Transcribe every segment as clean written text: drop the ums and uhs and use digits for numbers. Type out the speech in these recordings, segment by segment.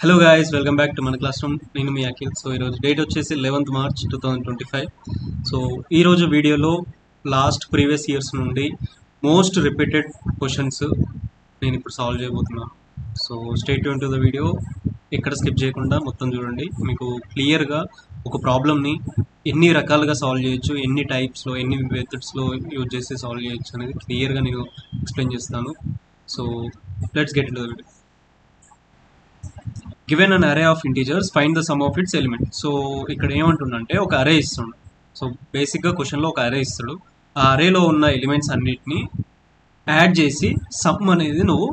Hello guys, welcome back to మన class room. నేను మీ Akhil. So ఈరోజు డేట్ వచ్చేసి 11th March 2025. సో ఈరోజు వీడియోలో ప్రీవియస్ ఇయర్స్ నుండి మోస్ట్ రిపీటెడ్ క్వశ్చన్స్ నేను ఇప్పుడు సాల్వ్ చేయబోతున్నాను. So stay tune to the video, ఎక్కడ స్కిప్ చేయకుండా మొత్తం చూడండి. మీకు క్లియర్గా ఒక ప్రాబ్లమ్ని ఎన్ని రకాలుగా సాల్వ్ చేయొచ్చు, ఎన్ని టైప్స్లో, ఎన్ని మెథడ్స్లో యూజ్ చేసి సాల్వ్ చేయొచ్చు అనేది క్లియర్గా నేను ఎక్స్ప్లెయిన్ చేస్తాను. So let's get in to the video. Given an అరే of integers, find the sum of it's element. So ఇక్కడ ఏమంటుండంటే ఒక అరే ఇస్తుండు. సో బేసిక్గా క్వశ్చన్లో ఒక అరే ఇస్తాడు. ఆ అరేలో ఉన్న ఎలిమెంట్స్ అన్నిటిని యాడ్ చేసి సమ్ అనేది నువ్వు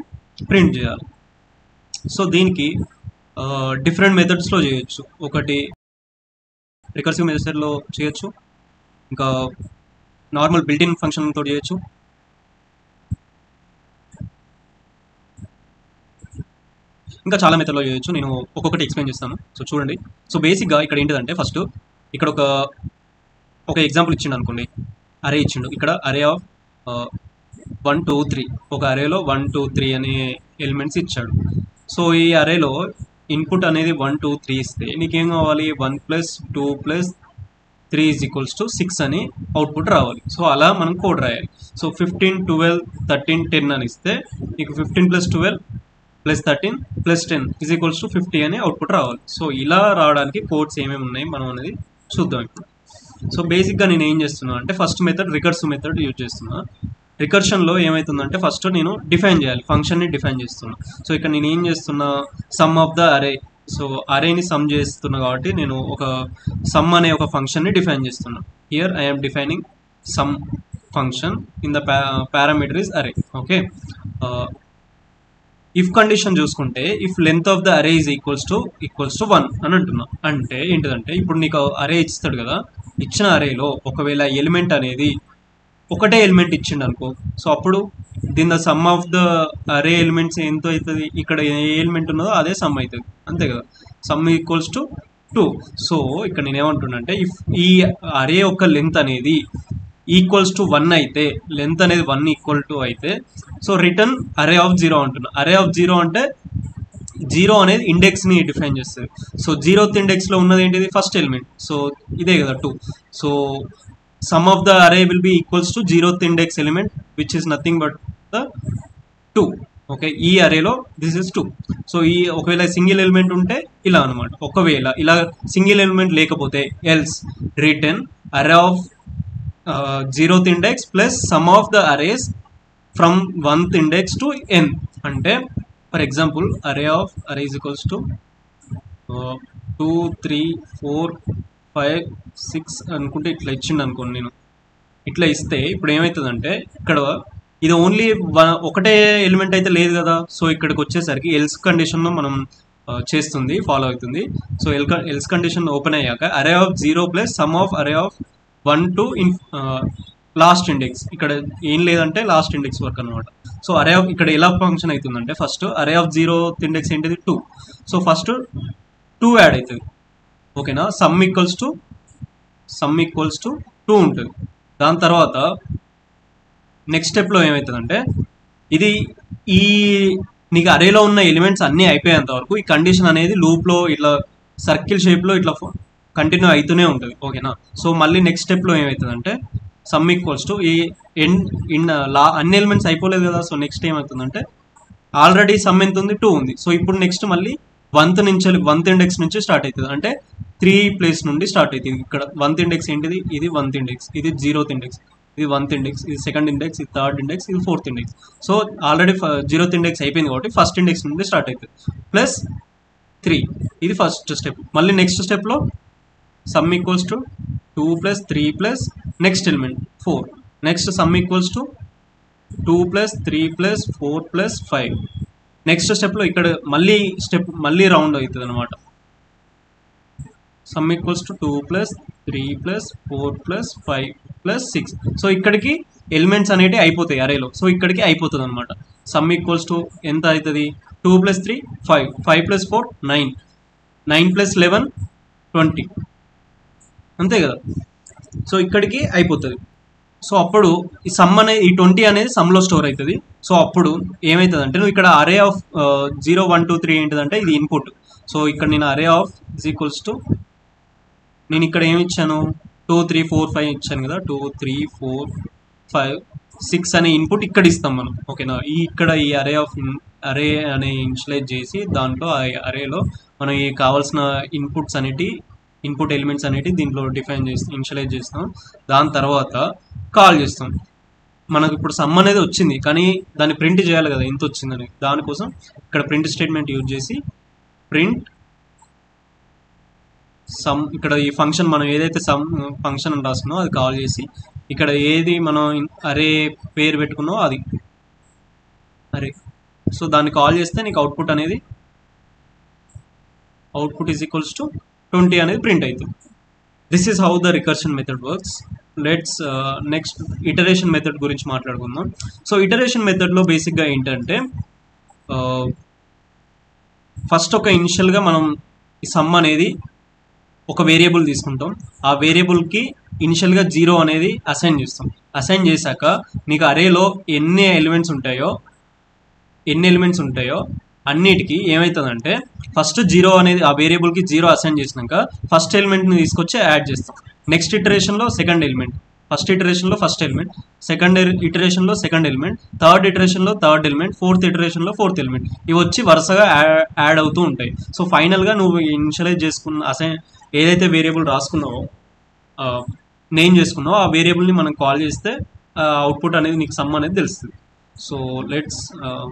ప్రింట్ చేయాలి. సో దీనికి డిఫరెంట్ మెథడ్స్లో చేయొచ్చు. ఒకటి రికర్సివ్ మెథడ్లో చేయొచ్చు, ఇంకా నార్మల్ బిల్ట్-ఇన్ ఫంక్షన్తో చేయొచ్చు, ఇంకా చాలా మెథడ్లో చేయొచ్చు. నేను ఒక్కొక్కటి ఎక్స్ప్లెయిన్ చేస్తాను. సో చూడండి. సో బేసిక్గా ఇక్కడ ఏంటిదంటే ఫస్ట్ ఇక్కడ ఒక ఎగ్జాంపుల్ ఇచ్చిండు అనుకోండి. అరే ఇచ్చిండు. ఇక్కడ అరే ఆఫ్ 1 2 3, ఒక అరేలో 1 2 3 అనే ఎలిమెంట్స్ ఇచ్చాడు. సో ఈ అరేలో ఇన్పుట్ అనేది 1 2 3 ఇస్తే నీకేం కావాలి? 1 + 2 + 3 = 6 అని అవుట్పుట్ రావాలి. సో అలా మనం కోడ్ రాయాలి. సో 15 12 13 10 అని ఇస్తే నీకు 15 + 12 + 13 + 10 = 50 అని అవుట్పుట్ రావాలి. సో ఇలా రావడానికి కోడ్స్ ఏమేమి ఉన్నాయి మనం అనేది చూద్దాం ఇప్పుడు. సో బేసిక్గా నేను ఏం చేస్తున్నా అంటే first method recursive method use చేస్తున్నా. రికర్షన్లో ఏమవుతుందంటే ఫస్ట్ నేను డిఫైన్ చేయాలి, ఫంక్షన్ని డిఫైన్ చేస్తున్నా. సో ఇక్కడ నేను ఏం చేస్తున్నా, సమ్ ఆఫ్ ద అరే. సో అరేని సమ్ చేస్తున్నా కాబట్టి నేను ఒక సమ్ అనే ఒక ఫంక్షన్ని డిఫైన్ చేస్తున్నా. Here I'm defining sum function in the parameter is అరే. ఓకే. ఇఫ్ కండిషన్ చూసుకుంటే ఇఫ్ లెంత్ ఆఫ్ ద అరే ఈజ్ ఈక్వల్స్ టు 1 అని అంటున్నా. అంటే ఏంటిదంటే ఇప్పుడు నీకు అరే ఇస్తాడు కదా, ఇచ్చిన అరేలో ఒకవేళ ఎలిమెంట్ అనేది ఒకటే ఎలిమెంట్ ఇచ్చిండు అనుకో, సో అప్పుడు దీని సమ్ ఆఫ్ ద అరే ఎలిమెంట్స్ ఎంత అవుతుంది? ఇక్కడ ఏ ఎలిమెంట్ ఉన్నదో అదే సమ్ అవుతుంది, అంతే కదా. సమ్ = 2. సో ఇక్కడ నేను ఏమంటున్నా అంటే ఇఫ్ ఈ అరే యొక్క లెంత్ అనేది = 1 అయితే, లెంత్ అనేది 1 = 2 అయితే, సో రిటర్న్ అరే ఆఫ్ 0 అంటున్నా. అరే ఆఫ్ 0 అంటే 0 అనేది ఇండెక్స్ని డిఫైన్ చేస్తుంది. సో 0th ఇండెక్స్లో ఉన్నది ఏంటిది? First element. సో ఇదే కదా 2. సో సమ్ ఆఫ్ ద అరే will be equals to 0th index element which is nothing but the 2. Okay, ఈ అరేలో దిస్ ఇస్ 2. సో ఈ ఒకవేళ సింగిల్ ఎలిమెంట్ ఉంటే ఇలా అనమాట. ఒకవేళ ఇలా సింగిల్ ఎలిమెంట్ లేకపోతే ఎల్స్ రిటర్న్ అరే of 0th index plus some of the arrays from 1th index to n. అంటే ఫర్ ఎగ్జాంపుల్ అరే ఈజ్ ఈక్వల్స్ టు 2 3 4 5 6 అనుకుంటే ఇట్లా ఇచ్చిండు అనుకోండి. నేను ఇట్లా ఇస్తే ఇప్పుడు ఏమవుతుందంటే ఇక్కడ ఇది ఓన్లీ ఒకటే ఎలిమెంట్ అయితే లేదు కదా. సో ఇక్కడికి వచ్చేసరికి ఎల్స్ కండిషన్లో మనం చేస్తుంది, ఫాలో అవుతుంది. సో ఎల్స్ కండిషన్ ఓపెన్ అయ్యాక అరే ఆఫ్ 0 ప్లస్ సమ్ ఆఫ్ అరే ఆఫ్ 1 to లాస్ట్ ఇండెక్స్. ఇక్కడ ఏం లేదంటే లాస్ట్ ఇండెక్స్ వరకు అనమాట. సో అరే ఆఫ్ ఇక్కడ ఎలా ఫంక్షన్ అవుతుందంటే ఫస్ట్ అరే ఆఫ్ 0th ఇండెక్స్ ఏంటిది? 2. సో ఫస్ట్ 2 యాడ్ అవుతుంది. ఓకేనా. సమ్ ఈక్వల్స్ టు 2 ఉంటుంది. దాని తర్వాత నెక్స్ట్ స్టెప్లో ఏమవుతుందంటే ఈ నీకు అరేలో ఉన్న ఎలిమెంట్స్ అన్నీ అయిపోయేంత వరకు ఈ కండిషన్ అనేది లూప్లో ఇట్లా సర్కిల్ షేప్లో ఇట్లా కంటిన్యూ అవుతూనే ఉంటుంది. ఓకేనా. సో మళ్ళీ నెక్స్ట్ స్టెప్లో ఏమవుతుందంటే సమ్ ఈక్వల్స్ టు ఈ అన్ని ఎలిమెంట్స్ అయిపోలేదు కదా. సో నెక్స్ట్ ఏమవుతుందంటే ఆల్రెడీ సమ్ ఎంత ఉంది? 2 ఉంది. సో ఇప్పుడు నెక్స్ట్ మళ్ళీ 1th ఇండెక్స్ నుంచి స్టార్ట్ అవుతుంది. అంటే 3 ప్లేస్ నుండి స్టార్ట్ అవుతుంది. ఇక్కడ 1th ఇండెక్స్ ఏంటిది? ఇది 1th ఇండెక్స్, ఇది 0th ఇండెక్స్, ఇది 1th ఇండెక్స్, ఇది 2nd ఇండెక్స్, ఇది 3rd ఇండెక్స్, ఇది 4th index. So already 0th index అయిపోయింది కాబట్టి ఫస్ట్ ఇండెక్స్ నుండి స్టార్ట్ అవుతుంది. ప్లస్ 3, ఇది ఫస్ట్ స్టెప్. మళ్ళీ నెక్స్ట్ స్టెప్లో some equals to 2 + 3 plus next element 4. Next some equals to 2 + 3 + 4 + 5. Next స్టెప్లో ఇక్కడ మళ్ళీ రౌండ్ అవుతుంది అనమాట. Some equals to 2 + 3 + 4 + 5 + 6. సో ఇక్కడికి ఎలిమెంట్స్ అనేవి అయిపోతాయి అరేలో. సో ఇక్కడికి అయిపోతుంది అనమాట. సమ్ ఈక్వల్స్ టు ఎంత అవుతుంది? 2 + 3 5, 5 + 4 9, 9 + 11 20, అంతే కదా. సో ఇక్కడికి అయిపోతుంది. సో అప్పుడు ఈ సమ్ అనేది ఈ 20 అనేది సమ్లో స్టోర్ అవుతుంది. సో అప్పుడు ఏమవుతుంది అంటే నువ్వు ఇక్కడ అరే ఆఫ్ 0 1 2 3 ఏంటిదంటే ఇది ఇన్పుట్. సో ఇక్కడ నేను అరే ఆఫ్ ఇజ్ ఈక్వల్స్ టు నేను ఇక్కడ ఏమి ఇచ్చాను 2 3 4 5 ఇచ్చాను కదా 2 3 4 5 6 అనే ఇన్పుట్ ఇక్కడ ఇస్తాం మనం. ఓకేనా, ఇక్కడ ఈ అరే అనే ఇనిషియలైజ్ చేసి దాంట్లో ఆ అరేలో మనం ఈ కావాల్సిన ఇన్పుట్ ఎలిమెంట్స్ అనేవి దీంట్లో డిఫైన్ చేసి ఇనిషియలైజ్ చేస్తాం. దాని తర్వాత కాల్ చేస్తాం. మనకు ఇప్పుడు సమ్ అనేది వచ్చింది కానీ దాన్ని ప్రింట్ చేయాలి కదా ఎంత వచ్చిందని. దానికోసం ఇక్కడ ప్రింట్ స్టేట్మెంట్ యూజ్ చేసి ప్రింట్ సమ్, ఇక్కడ ఈ ఫంక్షన్ మనం ఏదైతే సమ్ ఫంక్షన్ అని రాసుకున్నామో అది కాల్ చేసి ఇక్కడ ఏది మనం అరే పేరు పెట్టుకున్నామో అది అరే, సో దాన్ని కాల్ చేస్తే నీకు అవుట్పుట్ ఈజ్ ఈక్వల్స్ టు 20 అనేది ప్రింట్ అవుతుంది. This is how the recursion method works. Let's next iteration method గురించి మాట్లాడుకుందాం. సో ఇటరేషన్ మెథడ్లో బేసిక్గా ఏంటంటే ఫస్ట్ ఒక ఇనిషియల్గా మనం ఈ సమ్ అనేది ఒక వేరియబుల్ తీసుకుంటాం. ఆ వేరియబుల్కి ఇనిషియల్గా 0 అనేది అసైన్ చేస్తాం. అసైన్ చేశాక నీకు అరేలో ఎన్ని ఎలిమెంట్స్ ఉంటాయో అన్నిటికీ ఏమవుతుందంటే ఫస్ట్ 0 అనేది ఆ వేరియబుల్కి 0 అసైన్ చేసినాక ఫస్ట్ ఎలిమెంట్ని తీసుకొచ్చి యాడ్ చేస్తాం. నెక్స్ట్ ఇటరేషన్లో సెకండ్ ఎలిమెంట్, ఫస్ట్ ఇటరేషన్లో ఫస్ట్ ఎలిమెంట్, సెకండ్ ఇటరేషన్లో సెకండ్ ఎలిమెంట్, థర్డ్ ఇటరేషన్లో థర్డ్ ఎలిమెంట్, ఫోర్త్ ఇటరేషన్లో ఫోర్త్ ఎలిమెంట్. ఇవి వచ్చి వరుసగా యాడ్ అవుతూ ఉంటాయి. సో ఫైనల్గా నువ్వు ఇనిషియలైజ్ చేసుకున్న ఏదైతే వేరియబుల్ రాసుకున్నావో నేమ్ చేసుకున్నావో ఆ వేరియబుల్ని మనం కాల్ చేస్తే అవుట్పుట్ అనేది నీకు సమ్ అనేది తెలుస్తుంది. So let's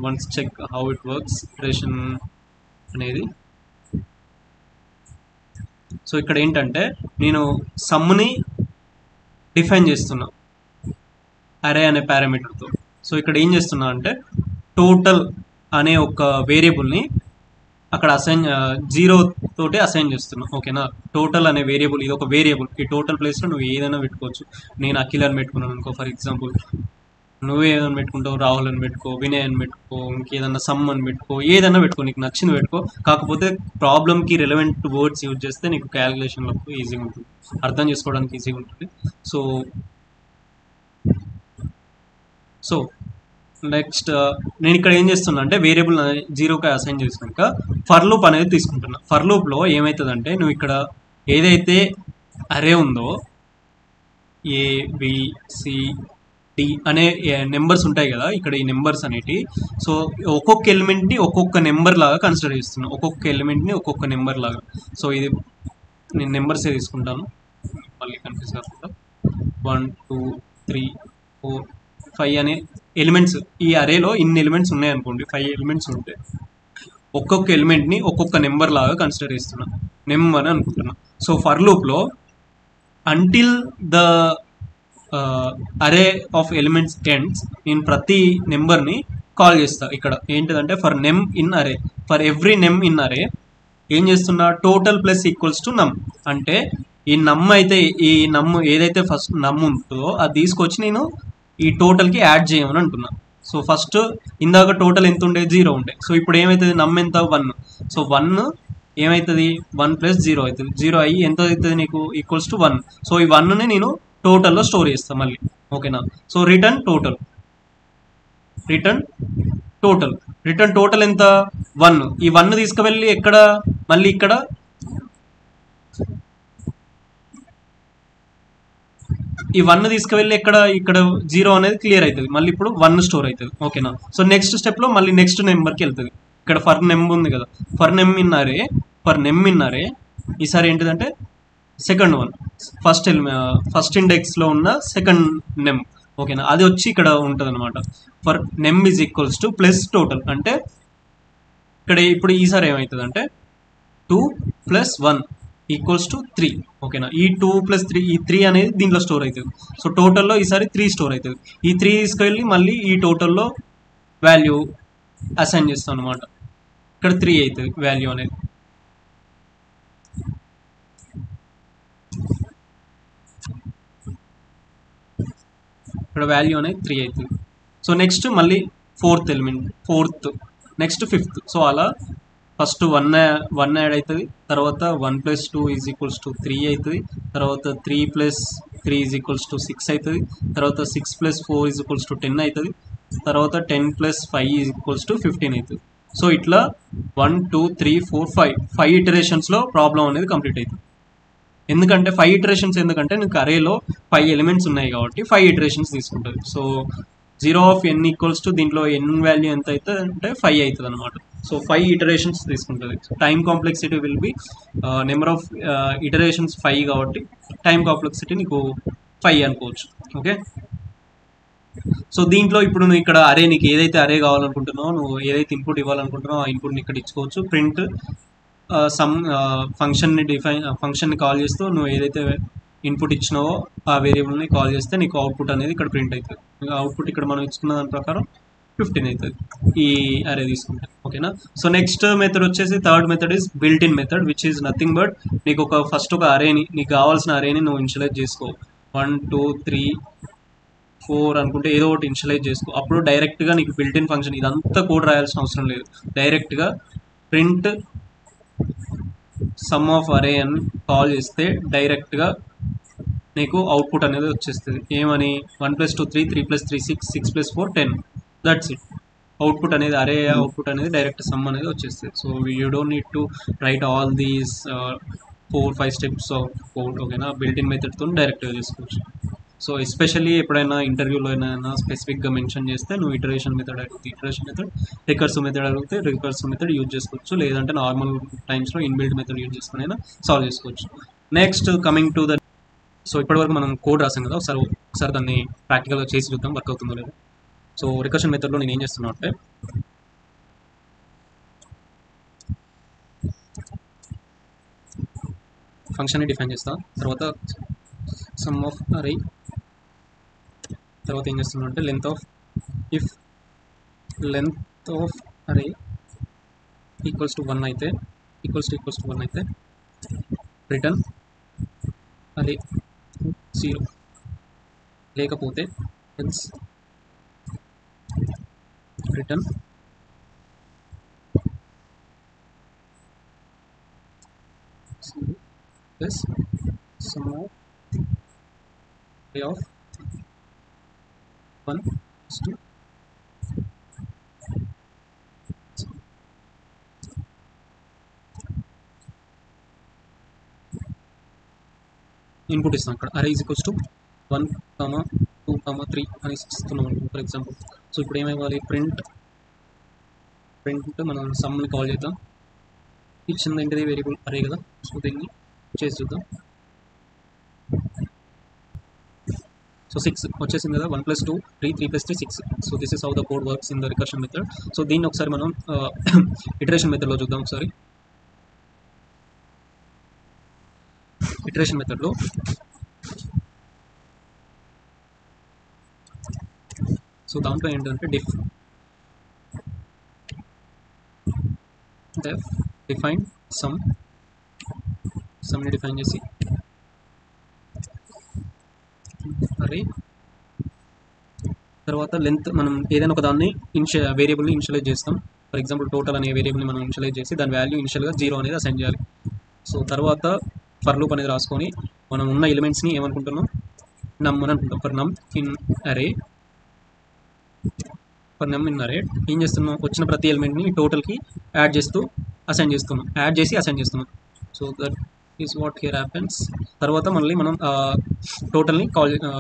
once check how it works iteration అనేది. సో ఇక్కడ ఏంటంటే నేను సమ్ని డిఫైన్ చేస్తున్నా అరే అనే పారామీటర్తో. సో ఇక్కడ ఏం చేస్తున్నా అంటే టోటల్ అనే ఒక వేరియబుల్ని అక్కడ 0 తోటి అసైన్ చేస్తున్నా. ఓకేనా, టోటల్ అనే వేరియబుల్ ఇది ఒక వేరియబుల్. ఈ టోటల్ ప్లేస్లో నువ్వు ఏదైనా పెట్టుకోవచ్చు. నేను అఖిల్ అని పెట్టుకున్నాను అనుకో ఫర్ ఎగ్జాంపుల్, నువ్వే ఏదైనా పెట్టుకుంటావు, రాహుల్ అని పెట్టుకో, వినయ్ అని పెట్టుకో, ఇంకేదన్నా సమ్ అని పెట్టుకో, ఏదైనా పెట్టుకో, నీకు నచ్చింది పెట్టుకో. కాకపోతే ప్రాబ్లమ్కి రెలవెంట్ వర్డ్స్ యూజ్ చేస్తే నీకు క్యాలిక్యులేషన్లో ఈజీగా ఉంటుంది, అర్థం చేసుకోవడానికి ఈజీగా ఉంటుంది. సో నెక్స్ట్ నేను ఇక్కడ ఏం చేస్తున్నా అంటే వేరియబుల్ 0కి అసైన్ చేసినాక ఫర్ లూప్ అనేది తీసుకుంటున్నా. ఫర్ లూప్లో ఏమవుతుందంటే నువ్వు ఇక్కడ ఏదైతే అరే ఉందో ABCD అనే నెంబర్స్ ఉంటాయి కదా, ఇక్కడ ఈ నెంబర్స్ అనేటి. సో ఒక్కొక్క ఎలిమెంట్ని ఒక్కొక్క నెంబర్ లాగా కన్సిడర్ చేస్తున్నాను, ఒక్కొక్క ఎలిమెంట్ని ఒక్కొక్క నెంబర్ లాగా. సో ఇది నేను నెంబర్సే తీసుకుంటాను మళ్ళీ కన్ఫ్యూజ్ కాకుండా. 1 2 3 4 5 అనే ఎలిమెంట్స్, ఈ అరేలో ఇన్ని ఎలిమెంట్స్ ఉన్నాయనుకోండి, 5 ఎలిమెంట్స్ ఉంటే ఒక్కొక్క ఎలిమెంట్ని ఒక్కొక్క నెంబర్ లాగా కన్సిడర్ చేస్తున్నా, నెంబర్ అని అనుకుంటున్నా. సో ఫర్ లూప్లో అంటిల్ ద అరే ఆఫ్ ఎలిమెంట్స్ ఎండ్స్ నేను ప్రతి నెంబర్ని కాల్ చేస్తా. ఇక్కడ ఏంటిదంటే ఫర్ నెమ్ ఇన్ అరే, ఫర్ ఎవ్రీ నెమ్ ఇన్ అరే ఏం చేస్తున్నా టోటల్ ప్లస్ ఈక్వల్స్ టు నమ్. అంటే ఈ నమ్ ఏదైతే ఫస్ట్ నమ్ ఉంటుందో అది తీసుకొచ్చి నేను ఈ టోటల్కి యాడ్ చేయమని అంటున్నా. సో ఫస్ట్ ఇందాక టోటల్ ఎంత ఉండే 0 ఉండే. సో ఇప్పుడు ఏమవుతుంది నమ్ ఎంత 1. సో 1 ఏమవుతుంది 1 + 0 అవుతుంది. 0 అయ్యి ఎంత అవుతుంది నీకు ఈక్వల్స్ టు 1. సో ఈ 1ని నేను టోటల్లో స్టోర్ చేస్తాను మళ్ళీ. ఓకేనా, సో రిటర్న్ టోటల్ ఎంత 1. ఈ 1 తీసుకువెళ్ళి ఎక్కడ మళ్ళీ ఇక్కడ ఈ 1 తీసుకువెళ్ళి ఇక్కడ 0 అనేది క్లియర్ అవుతుంది, మళ్ళీ ఇప్పుడు 1 స్టోర్ అవుతుంది. ఓకేనా, సో నెక్స్ట్ స్టెప్లో మళ్ళీ నెక్స్ట్ నెంబర్కి వెళ్తుంది. ఇక్కడ ఫర్ నెమ్ ఉంది కదా, ఫర్ నెమ్ ఇన్ అరే ఈసారి ఏంటిదంటే సెకండ్ వన్, ఫస్ట్ ఇండెక్స్లో ఉన్న సెకండ్ నెమ్. ఓకేనా, అది వచ్చి ఇక్కడ ఉంటుంది అనమాట. For name is equals to plus total. అంటే ఇక్కడ ఇప్పుడు ఈసారి ఏమవుతుంది అంటే 2 + 1 ఈక్వల్స్ టు 3. ఓకేనా, ఈ 2 + 3 ఈ 3 అనేది దీంట్లో స్టోర్ అవుతుంది. సో టోటల్లో ఈసారి 3 స్టోర్ అవుతుంది. ఈ 3 తీసుకెళ్ళి మళ్ళీ ఈ టోటల్లో వాల్యూ అసైన్ చేస్తాం అనమాట. ఇక్కడ 3 అవుతుంది వాల్యూ అనేది. ఇక్కడ వాల్యూ అనేది 3 అవుతుంది. సో నెక్స్ట్ మళ్ళీ ఫోర్త్ నెక్స్ట్ 5th. సో అలా ఫస్ట్ 1 యాడ్ అవుతుంది, తర్వాత 1 + 2 = 3 అవుతుంది, తర్వాత 3 + 3 ఈజ్ ఈక్వల్స్ టు 6 అవుతుంది. తర్వాత 6 + 4 ఈజ్ ఈక్వల్స్ టు 10 అవుతుంది. తర్వాత 10 + 5 ఈజ్ ఈక్వల్స్ టు 15 అవుతుంది. సో ఇట్లా 1 2 3 4 5 ఇటరేషన్స్లో ప్రాబ్లం అనేది కంప్లీట్ అవుతుంది. ఎందుకంటే 5 ఇటరేషన్స్ ఎందుకంటే నీకు అరేలో 5 ఎలిమెంట్స్ ఉన్నాయి కాబట్టి 5 ఇటరేషన్స్ తీసుకుంటుంది. So 0 of n equals to దీంట్లో n వాల్యూ ఎంత అవుతుంది అంటే 5 అవుతుంది అనమాట. సో 5 ఇటరేషన్స్ తీసుకుంటుంది. Time complexity will be number of iterations 5 కాబట్టి టైం కాంప్లెక్సిటీ నీకు 5 అనుకోవచ్చు. ఓకే, సో దీంట్లో ఇప్పుడు నువ్వు ఇక్కడ అరే నీకు ఏదైతే అరే కావాలనుకుంటున్నావో, నువ్వు ఏదైతే ఇన్పుట్ ఇవ్వాలనుకుంటున్నావో ఆ ఇన్పుట్ని ఇక్కడ ఇచ్చుకోవచ్చు. ప్రింట్ సమ్ ఫంక్షన్ని కాల్ చేస్తూ నువ్వు ఏదైతే ఇన్పుట్ ఇచ్చినావో ఆ వేరియబుల్ని కాల్ చేస్తే నీకు అవుట్పుట్ అనేది ఇక్కడ ప్రింట్ అవుతుంది. అవుట్పుట్ ఇక్కడ మనం ఇచ్చుకున్న దాని ప్రకారం 15 అవుతుంది ఈ అరే తీసుకుంటే. ఓకేనా, సో నెక్స్ట్ మెథడ్ వచ్చేసి third method is built in method, which is nothing but నీకు ఫస్ట్ ఒక అరేని, నీకు కావాల్సిన అరేని నువ్వు ఇనిషియలైజ్ చేసుకో. 1 2 3 4 అనుకుంటే ఏదో ఒకటి ఇనిషియలైజ్ చేసుకో. అప్పుడు డైరెక్ట్గా నీకు బిల్ట్ ఇన్ ఫంక్షన్ ఇదంతా కోడ్ రాయాల్సిన అవసరం లేదు. డైరెక్ట్గా ప్రింట్ సమ్ ఆఫ్ అరే అని కాల్ చేస్తే డైరెక్ట్గా నీకు అవుట్పుట్ అనేది వచ్చేస్తుంది. ఏమని 1 + 2 3 3 + 3 6 6 + 4 10. That's it. అవుట్పుట్ అనేది అరే అవుట్పుట్ అనేది డైరెక్ట్ సమ్ అనేది వచ్చేస్తుంది. So you don't need to right all these 4-5 steps of code. ఓకేనా, బిల్ట్ ఇన్ మెథడ్తో డైరెక్ట్గా చేసుకోవచ్చు. సో ఎస్పెషల్లీ ఎప్పుడైనా ఇంటర్వ్యూలో అయినా స్పెసిఫిక్గా మెన్షన్ చేస్తే నువ్వు ఇటరేషన్ మెథడ్ అడిగితే ఇటరేషన్ మెథడ్, రికర్సివ్ మెథడ్ అడిగితే రికర్సివ్ మెథడ్ యూజ్ చేసుకోవచ్చు. లేదంటే నార్మల్ టైమ్స్లో ఇన్బిల్ట్ మెథడ్ యూజ్ చేసుకుని అయినా సాల్వ్ చేసుకోవచ్చు. Next coming to the, so ఇప్పటివరకు మనం కోడ్ రాసాం కదా, ఒకసారి దాన్ని ప్రాక్టికల్గా చేసి చూద్దాం వర్క్ అవుతుందో లేదో. సో రికర్షన్ మెథడ్లో నేను ఏం చేస్తున్నా అంటే ఫంక్షన్ని డిఫైన్ చేస్తా, తర్వాత సమ్ ఆఫ్ అరే, తర్వాత ఏం చేస్తున్నా అంటే ఇఫ్ లెంత్ ఆఫ్ అరే ఈక్వల్స్ టు 1 అయితే రిటర్న్ అరే 0, లేకపోతే else return plus some of అరే ఆఫ్ 1 to ఇన్పుట్ ఇస్తాం. అక్కడ అరే ఈజ్ ఈక్వల్స్ టు 1, 2, 3 అని ఇస్తున్నాం ఫర్ ఎగ్జాంపుల్. సో ఇప్పుడు ఏమైవాలి, ప్రింట్ మనం సమ్ని కాల్ చేద్దాం. ఇచ్చింది ఏంటిది వేరియబుల్ అరే కదా, సో దీన్ని చేసి చూద్దాం. సో 6 వచ్చేసింది కదా, 1 + 2 3 3 + 3 6. So this is how the code works in the recursion method. So దీన్ని ఒకసారి మనం ఇటరేషన్ మెథడ్లో చూద్దాం. ఒకసారి ఇటరేషన్ మెథడ్లో సో దాంట్లో ఏంటంటే డిఫైన్ సమ్ని డిఫైన్ చేసి అరే, తర్వాత లెంత్ మనం ఏదైనా ఒక దాన్ని వేరియబుల్ని ఇనిషియలైజ్ చేస్తాం. ఫర్ ఎగ్జాంపుల్ టోటల్ అనే వేరియబుల్ని మనం ఇనిషియలైజ్ చేసి దాని వాల్యూ ఇనిషియల్గా 0 అనేది అసైన్ చేయాలి. సో తర్వాత ఫర్ లూప్ అనేది రాసుకొని మనం ఉన్న ఎలిమెంట్స్ని ఏమనుకుంటున్నాం, నమ్ అని అనుకుంటాం. ఫర్ నమ్ ఇన్ అరే ఏం చేస్తున్నాం, వచ్చిన ప్రతి ఎలిమెంట్ని టోటల్కి యాడ్ చేసి అసైన్ చేస్తున్నాం. So that is what here happens. తర్వాత మళ్ళీ మనం టోటల్ని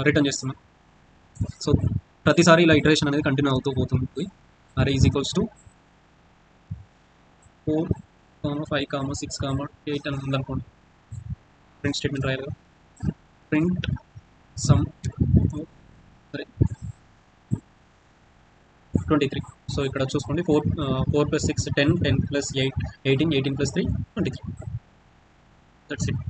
రిటర్న్ చేస్తున్నాం. సో ప్రతిసారి ఇలా ఇటరేషన్ అనేది కంటిన్యూ అవుతూ పోతుంది. అరే ఈజ్ ఈక్వల్స్ టు 4, 5, 6, 8 అని ఉందనుకోండి. ప్రింట్ స్టేట్మెంట్ రాయాలి కదా, ప్రింట్ సమ్ 23. సో ఇక్కడ చూసుకోండి 4 + 6 10, 10 + 8 18, 18 + 3 23. That's it.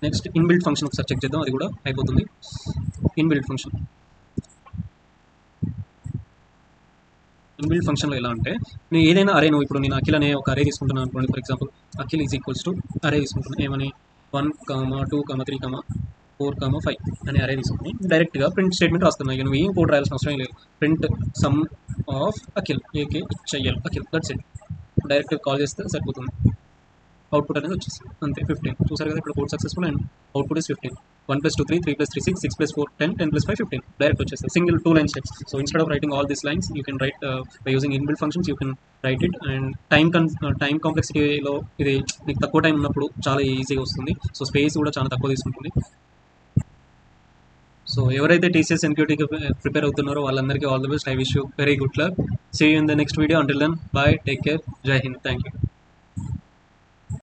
Next inbuilt function ఒకసారి చెక్ చేద్దాం, అది కూడా అయిపోతుంది. ఇన్బిల్ట్ ఫంక్షన్లో ఎలా అంటే, నేను ఏదైనా అరే, ఇప్పుడు నేను అఖిల్ అనే ఒక అరే తీసుకుంటున్నాను అనుకోండి. For example Akhil is equals to అరే తీసుకుంటున్నాను. ఏమని 1, 2, 3, 4, 5 అనే అరే తీసుకుని డైరెక్ట్గా ప్రింట్ స్టేట్మెంట్ రాస్తున్నాను. నువ్వు ఏం కోడ్ రాయాల్సిన అవసరం లేదు. Print some of Akhil, AK HIL Akhil, that's it. డైరెక్ట్గా కాల్ చేస్తే సరిపోతుంది. అవుట్పుట్ అనేది వచ్చేస్తుంది అంతే 15 చూసారు కదా ఇక్కడ code successful and output is 15 1 + 2 3 3 + 3 6 6 + 4 10 10 + 5 15 direct వచ్చేస్తుంది single 2 lines text so instead of writing all these lines you can write by using inbuilt functions you can write it and time కాంప్లెక్సిటీలో ఇది మీకు తక్కువ టైం ఉన్నప్పుడు చాలా ఈజీగా వస్తుంది సో స్పేస్ కూడా చాలా తక్కువ తీసుకుంటుంది సో ఎవరైతే టీసీఎస్ ఎన్క్యూటీకి ప్రిపేర్ అవుతున్నారో వాళ్ళందరికీ all the best I wish you very good luck see you in the next video until then bye take care జై హింద్ థ్యాంక్ యూ